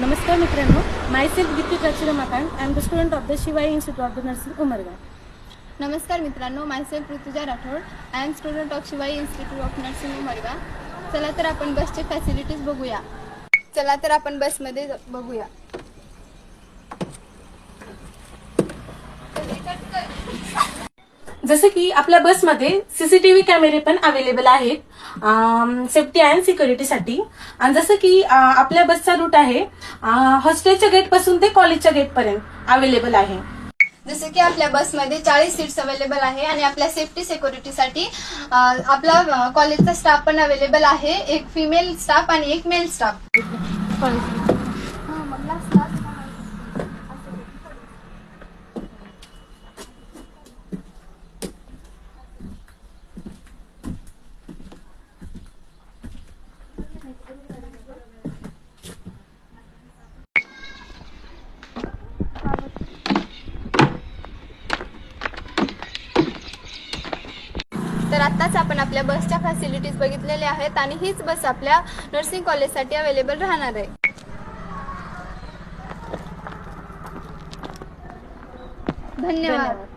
नमस्कार मित्रांनो, myself Deepti Prachi Ramakant. I am the student of the Shivai institute of the nursing Umarga. नमस्कार मित्रांनो, myself Rutuja Rathod. I am student of Shivai institute of nursing Umarga. चला तर आपण बसचे फॅसिलिटीज बघूया. चला तर आपण बसमध्ये बघूया. जसे की आपल्या बसमध्ये सीसीटीव्ही कॅमेरे पण अवेलेबल आहेत सेफ्टी अँड सिक्युरिटीसाठी. आणि जसं की आपल्या बसचा रूट आहे हॉस्टेलच्या गेट पासून ते कॉलेजच्या गेट पर्यंत अवेलेबल आहे. जसे की आपल्या बसमध्ये 40 सीट्स अवेलेबल आहे आणि आपल्या सेफ्टी सिक्युरिटीसाठी आपला कॉलेजचा स्टाफ पण अवेलेबल आहे. एक फिमेल स्टाफ आणि एक मेल स्टाफ. तर आत्ताच आपण आपल्या बसच्या फॅसिलिटीज बघितलेल्या आहेत आणि हीच बस आपल्या नर्सिंग कॉलेजसाठी अवेलेबल राहणार आहे. धन्यवाद.